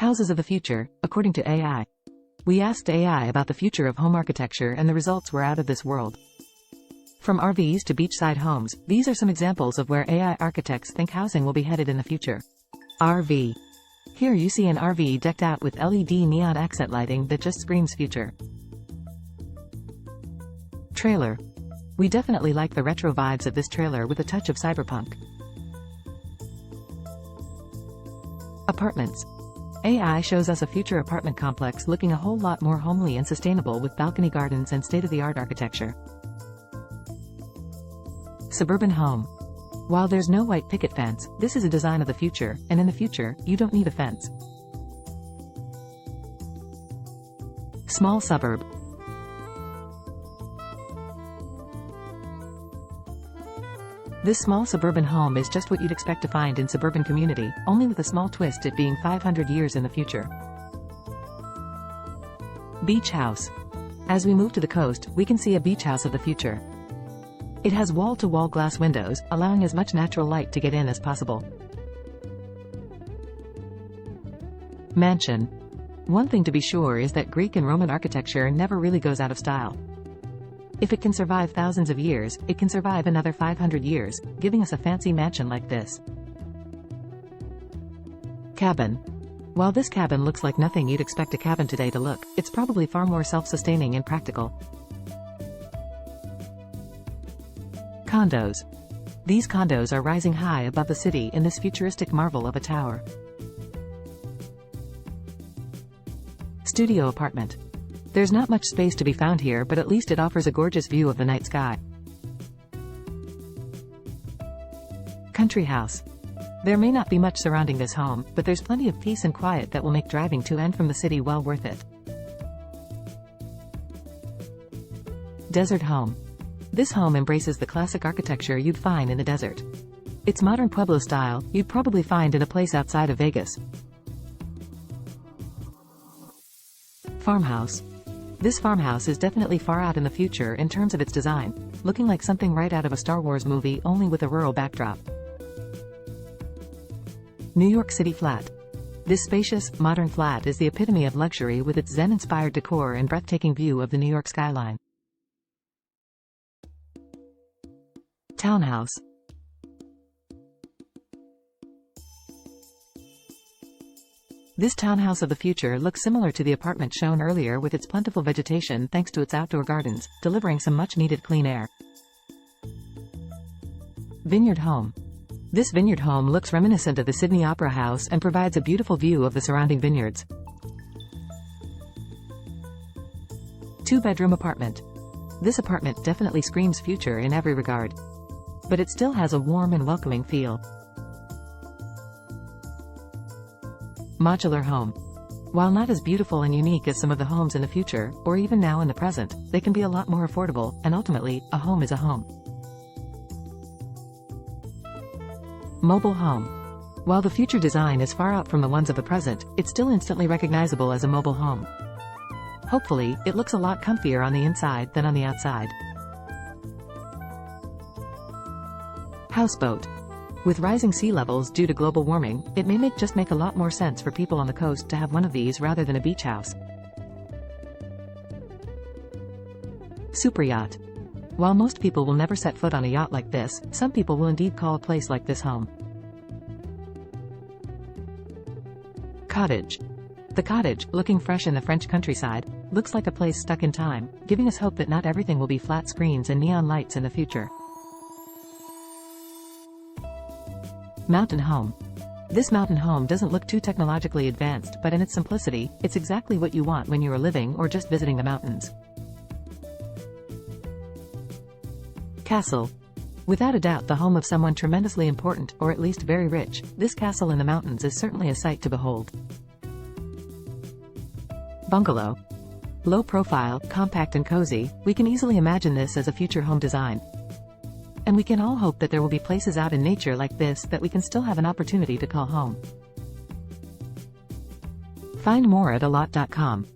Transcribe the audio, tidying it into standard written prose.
Houses of the future, according to AI. We asked AI about the future of home architecture and the results were out of this world. From RVs to beachside homes, these are some examples of where AI architects think housing will be headed in the future. RV. Here you see an RV decked out with LED neon accent lighting that just screams future. Trailer. We definitely like the retro vibes of this trailer with a touch of cyberpunk. Apartments. AI shows us a future apartment complex looking a whole lot more homely and sustainable with balcony gardens and state-of-the-art architecture. Suburban home. While there's no white picket fence, this is a design of the future, and in the future, you don't need a fence. Small suburb. This small suburban home is just what you'd expect to find in suburban community, only with a small twist, it being 500 years in the future. Beach house. As we move to the coast, we can see a beach house of the future. It has wall-to-wall glass windows, allowing as much natural light to get in as possible. Mansion. One thing to be sure is that Greek and Roman architecture never really goes out of style. If it can survive thousands of years, it can survive another 500 years, giving us a fancy mansion like this. Cabin. While this cabin looks like nothing you'd expect a cabin today to look, it's probably far more self-sustaining and practical. Condos. These condos are rising high above the city in this futuristic marvel of a tower. Studio apartment. There's not much space to be found here, but at least it offers a gorgeous view of the night sky. Country house. There may not be much surrounding this home, but there's plenty of peace and quiet that will make driving to and from the city well worth it. Desert home. This home embraces the classic architecture you'd find in the desert. It's modern Pueblo style, you'd probably find in a place outside of Vegas. Farmhouse. This farmhouse is definitely far out in the future in terms of its design, looking like something right out of a Star Wars movie, only with a rural backdrop. New York City flat. This spacious, modern flat is the epitome of luxury with its Zen-inspired decor and breathtaking view of the New York skyline. Townhouse. This townhouse of the future looks similar to the apartment shown earlier with its plentiful vegetation thanks to its outdoor gardens, delivering some much-needed clean air. Vineyard home. This vineyard home looks reminiscent of the Sydney Opera House and provides a beautiful view of the surrounding vineyards. Two-bedroom apartment. This apartment definitely screams future in every regard. But it still has a warm and welcoming feel. Modular home. While not as beautiful and unique as some of the homes in the future, or even now in the present, they can be a lot more affordable, and ultimately, a home is a home. Mobile home. While the future design is far out from the ones of the present, it's still instantly recognizable as a mobile home. Hopefully, it looks a lot comfier on the inside than on the outside. Houseboat. With rising sea levels due to global warming, it may make a lot more sense for people on the coast to have one of these rather than a beach house. Super yacht. While most people will never set foot on a yacht like this, some people will indeed call a place like this home. Cottage. The cottage, looking fresh in the French countryside, looks like a place stuck in time, giving us hope that not everything will be flat screens and neon lights in the future. Mountain home. This mountain home doesn't look too technologically advanced, but in its simplicity, it's exactly what you want when you are living or just visiting the mountains. Castle. Without a doubt the home of someone tremendously important, or at least very rich, this castle in the mountains is certainly a sight to behold. Bungalow. Low profile, compact and cozy, we can easily imagine this as a future home design. And we can all hope that there will be places out in nature like this that we can still have an opportunity to call home. Find more at alot.com.